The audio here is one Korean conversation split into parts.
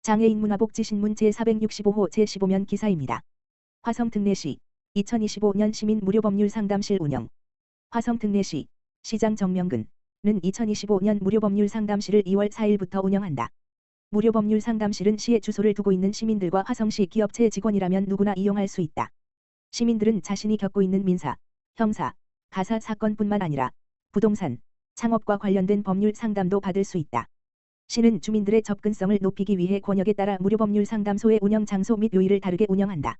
장애인 문화복지신문 제465호 제15면 기사입니다. 화성 특례시 2025년 시민 무료법률 상담실 운영. 화성 특례시 시장 정명근은 2025년 무료법률 상담실을 2월 4일부터 운영한다. 무료법률 상담실은 시에 주소를 두고 있는 시민들과 화성시 기업체 직원이라면 누구나 이용할 수 있다. 시민들은 자신이 겪고 있는 민사, 형사, 가사 사건뿐만 아니라 부동산, 창업과 관련된 법률 상담도 받을 수 있다. 시는 주민들의 접근성을 높이기 위해 권역에 따라 무료법률 상담소의 운영 장소 및 요일을 다르게 운영한다.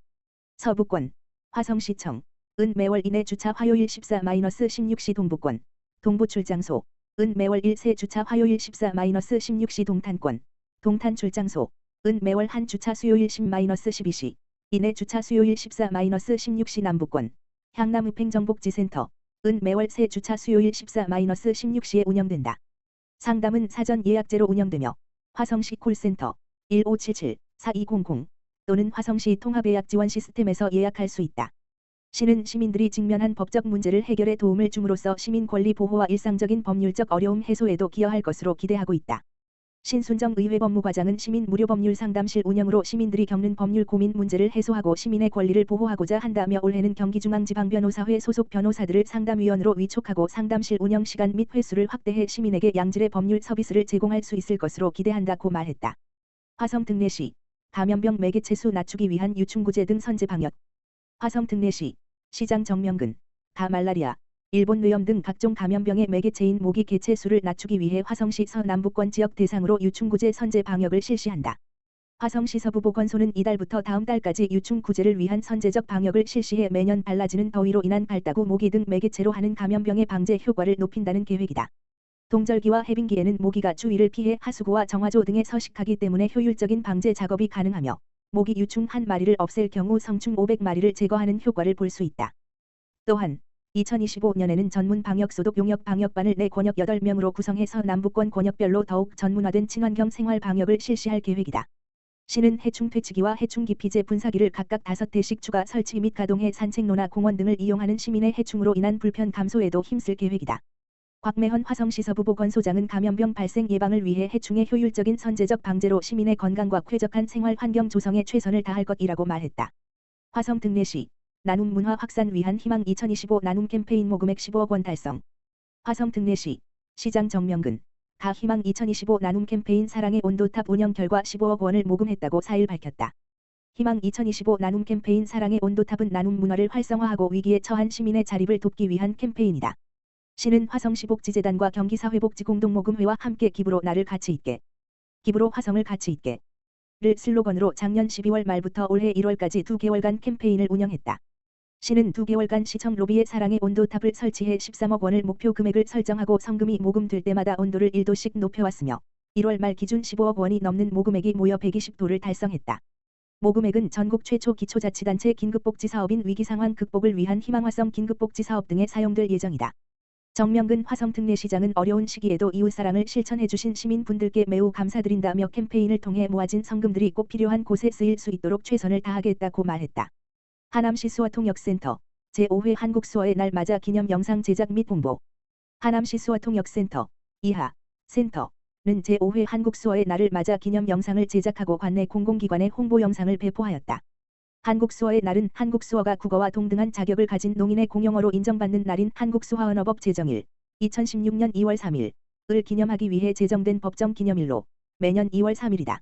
서부권, 화성시청, 은 매월 이내 주차 화요일 14-16시 동부권, 동부 출장소, 은 매월 1세 주차 화요일 14-16시 동탄권, 동탄 출장소, 은 매월 한 주차 수요일 10-12시, 이내 주차 수요일 14-16시 남부권, 향남의평정복지센터, 은 매월 세 주차 수요일 14-16시에 운영된다. 상담은 사전 예약제로 운영되며 화성시 콜센터 1577-4200 또는 화성시 통합예약 지원 시스템에서 예약할 수 있다. 시는 시민들이 직면한 법적 문제를 해결에 도움을 줌으로써 시민 권리 보호와 일상적인 법률적 어려움 해소에도 기여할 것으로 기대하고 있다. 신순정 의회 법무과장은 시민 무료법률 상담실 운영으로 시민들이 겪는 법률 고민 문제를 해소하고 시민의 권리를 보호하고자 한다며 올해는 경기중앙지방변호사회 소속 변호사들을 상담위원으로 위촉하고 상담실 운영 시간 및 횟수를 확대해 시민에게 양질의 법률 서비스를 제공할 수 있을 것으로 기대한다고 말했다. 화성 특례시 감염병 매개체 수 낮추기 위한 유충구제 등 선제 방역. 화성 특례시 시장 정명근 가말라리아, 일본 뇌염 등 각종 감염병의 매개체인 모기 개체 수를 낮추기 위해 화성시 서남부권 지역 대상으로 유충구제 선제 방역을 실시한다. 화성시 서부보건소는 이달부터 다음 달까지 유충구제를 위한 선제적 방역을 실시해 매년 달라지는 더위로 인한 발다구 모기 등 매개체로 하는 감염병의 방제 효과를 높인다는 계획이다. 동절기와 해빙기에는 모기가 주위를 피해 하수구와 정화조 등에 서식하기 때문에 효율적인 방제 작업이 가능하며 모기 유충 한 마리를 없앨 경우 성충 500마리를 제거하는 효과를 볼 수 있다. 또한 2025년에는 전문 방역소독 용역 방역반을 내 권역 8명으로 구성해서 남부권 권역별로 더욱 전문화된 친환경 생활 방역을 실시할 계획이다. 시는 해충 퇴치기와 해충 기피제 분사기를 각각 5대씩 추가 설치 및 가동해 산책로나 공원 등을 이용하는 시민의 해충으로 인한 불편 감소에도 힘쓸 계획이다. 곽매헌 화성시 서부보건소장은 감염병 발생 예방을 위해 해충의 효율적인 선제적 방제로 시민의 건강과 쾌적한 생활 환경 조성에 최선을 다할 것이라고 말했다. 화성 특례시 나눔 문화 확산 위한 희망 2025 나눔 캠페인 모금액 15억 원 달성. 화성 특례시 시장 정명근 가 희망 2025 나눔 캠페인 사랑의 온도탑 운영 결과 15억 원을 모금했다고 4일 밝혔다. 희망 2025 나눔 캠페인 사랑의 온도탑은 나눔 문화를 활성화하고 위기에 처한 시민의 자립을 돕기 위한 캠페인이다. 시는 화성시복지재단과 경기사회복지공동모금회와 함께 기부로 나를 가치 있게, 기부로 화성을 가치 있게 를 슬로건으로 작년 12월 말부터 올해 1월까지 2개월간 캠페인을 운영했다. 시는 2개월간 시청 로비에 사랑의 온도탑을 설치해 13억 원을 목표 금액을 설정하고 성금이 모금될 때마다 온도를 1도씩 높여왔으며 1월 말 기준 15억 원이 넘는 모금액이 모여 120도를 달성했다. 모금액은 전국 최초 기초자치단체 긴급복지사업인 위기상황 극복을 위한 희망화성 긴급복지사업 등에 사용될 예정이다. 정명근 화성특례시장은 어려운 시기에도 이웃사랑을 실천해주신 시민분들께 매우 감사드린다며 캠페인을 통해 모아진 성금들이 꼭 필요한 곳에 쓰일 수 있도록 최선을 다하겠다고 말했다. 하남시 수어통역센터 제5회 한국수어의 날 맞아 기념 영상 제작 및 홍보. 하남시 수어통역센터 이하 센터는 제5회 한국수어의 날을 맞아 기념 영상을 제작하고 관내 공공기관에 홍보 영상을 배포하였다. 한국수어의 날은 한국수어가 국어와 동등한 자격을 가진 농인의 공용어로 인정받는 날인 한국수화언어법 제정일 2016년 2월 3일을 기념하기 위해 제정된 법정 기념일로 매년 2월 3일이다.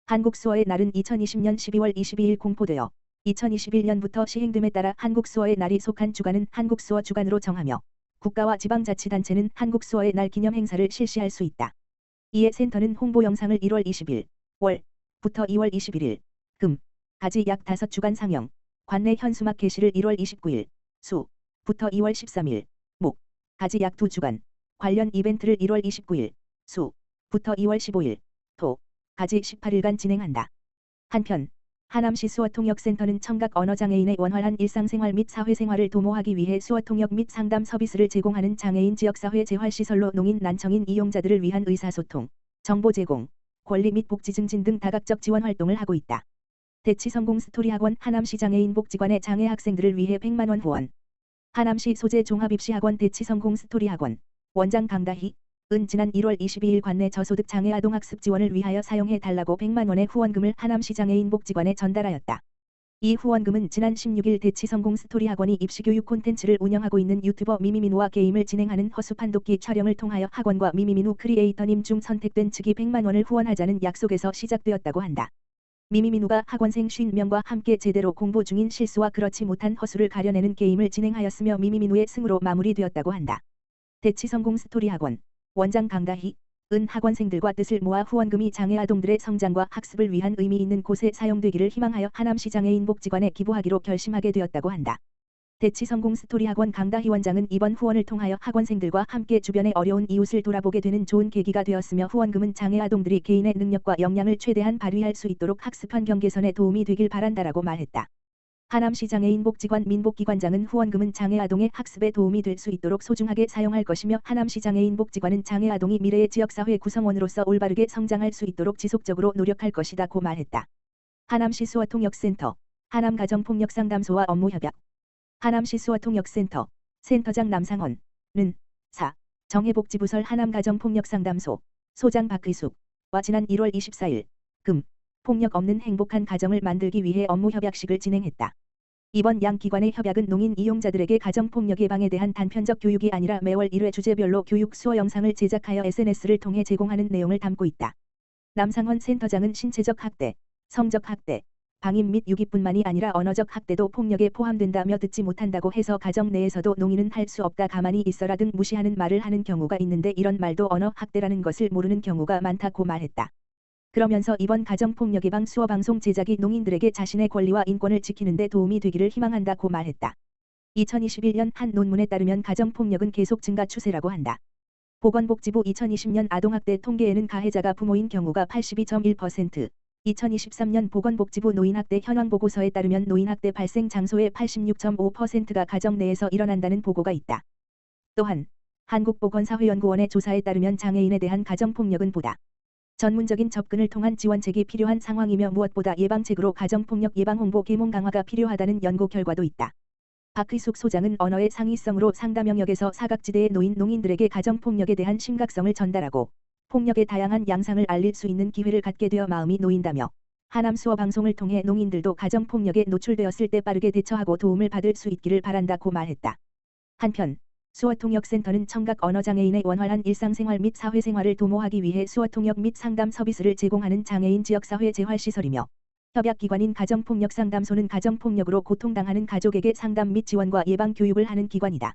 한국수어의 날은 2020년 12월 22일 공포되어 2021년부터 시행됨에 따라 한국수어의 날이 속한 주간은 한국수어 주간으로 정하며 국가와 지방자치단체는 한국수어의 날 기념 행사를 실시할 수 있다. 이에 센터는 홍보 영상을 1월 20일 월부터 2월 21일 금까지 약 5주간 상영, 관내 현수막 게시를 1월 29일 수부터 2월 13일 목까지 약 2주간, 관련 이벤트를 1월 29일 수부터 2월 15일 토까지 18일간 진행한다. 한편 하남시 수어통역센터는 청각 언어장애인의 원활한 일상생활 및 사회생활을 도모하기 위해 수어통역 및 상담 서비스를 제공하는 장애인 지역사회 재활시설로 농인 난청인 이용자들을 위한 의사소통, 정보 제공, 권리 및 복지 증진 등 다각적 지원 활동을 하고 있다. 대치성공 스토리학원 하남시 장애인 복지관의 장애 학생들을 위해 100만 원 후원. 하남시 소재 종합입시학원 대치성공 스토리학원 원장 강다희 은 지난 1월 22일 관내 저소득 장애 아동 학습 지원을 위하여 사용해 달라고 100만 원의 후원금을 하남시 장애인 복지관에 전달하였다. 이 후원금은 지난 16일 대치성공 스토리 학원이 입시교육 콘텐츠를 운영하고 있는 유튜버 미미민우와 게임을 진행하는 허수 판독기 촬영을 통하여 학원과 미미민우 크리에이터님 중 선택된 측이 100만 원을 후원하자는 약속에서 시작되었다고 한다. 미미민우가 학원생 50명과 함께 제대로 공부 중인 실수와 그렇지 못한 허수를 가려내는 게임을 진행하였으며 미미민우의 승으로 마무리되었다고 한다. 대치성공 스토리 학원 원장 강다희 은 학원생들과 뜻을 모아 후원금이 장애 아동들의 성장과 학습을 위한 의미 있는 곳에 사용되기를 희망하여 하남시 장애인 복지관에 기부하기로 결심하게 되었다고 한다. 대치성공 스토리 학원 강다희 원장은 이번 후원을 통하여 학원생들과 함께 주변의 어려운 이웃을 돌아보게 되는 좋은 계기가 되었으며 후원금은 장애 아동들이 개인의 능력과 역량을 최대한 발휘할 수 있도록 학습 환경 개선에 도움이 되길 바란다라고 말했다. 하남시 장애인 복지관 민복기관장은 후원금은 장애 아동의 학습에 도움이 될 수 있도록 소중하게 사용할 것이며 하남시 장애인 복지관은 장애 아동이 미래의 지역사회 구성원으로서 올바르게 성장할 수 있도록 지속적으로 노력할 것이다고 말했다. 하남시 수어통역센터 하남가정폭력상담소와 업무협약 하남시 수어통역센터 센터장 남상헌은 4. 정해복지부설 하남가정폭력상담소 소장 박의숙과 지난 1월 24일 금 폭력 없는 행복한 가정을 만들기 위해 업무협약식을 진행했다. 이번 양 기관의 협약은 농인 이용자들에게 가정폭력 예방에 대한 단편적 교육이 아니라 매월 1회 주제별로 교육 수어 영상을 제작하여 SNS를 통해 제공하는 내용을 담고 있다. 남상헌 센터장은 신체적 학대, 성적 학대, 방임 및 유기뿐만이 아니라 언어적 학대도 폭력에 포함된다며 듣지 못한다고 해서 가정 내에서도 농인은 할 수 없다 가만히 있어라 등 무시하는 말을 하는 경우가 있는데 이런 말도 언어 학대라는 것을 모르는 경우가 많다고 말했다. 그러면서 이번 가정폭력 예방 수어 방송 제작이 농인들에게 자신의 권리와 인권을 지키는 데 도움이 되기를 희망한다고 말했다. 2021년 한 논문에 따르면 가정폭력은 계속 증가 추세라고 한다. 보건복지부 2020년 아동학대 통계에는 가해자가 부모인 경우가 82.1%, 2023년 보건복지부 노인학대 현황보고서에 따르면 노인학대 발생 장소의 86.5%가 가정 내에서 일어난다는 보고가 있다. 또한 한국보건사회연구원의 조사에 따르면 장애인에 대한 가정폭력은 보다 전문적인 접근을 통한 지원책이 필요한 상황이며 무엇보다 예방책으로 가정폭력 예방 홍보 계몽 강화가 필요하다는 연구 결과도 있다. 박의숙 소장은 언어의 상위성으로 상담 영역에서 사각지대에 놓인 농인들에게 가정폭력에 대한 심각성을 전달하고 폭력의 다양한 양상을 알릴 수 있는 기회를 갖게 되어 마음이 놓인다며 하남 수어 방송을 통해 농인들도 가정폭력에 노출되었을 때 빠르게 대처하고 도움을 받을 수 있기를 바란다고 말했다. 한편 수어통역센터는 청각 언어장애인의 원활한 일상생활 및 사회생활을 도모하기 위해 수어통역 및 상담 서비스를 제공하는 장애인 지역사회 재활시설이며 협약기관인 가정폭력상담소는 가정폭력으로 고통당하는 가족에게 상담 및 지원과 예방 교육을 하는 기관이다.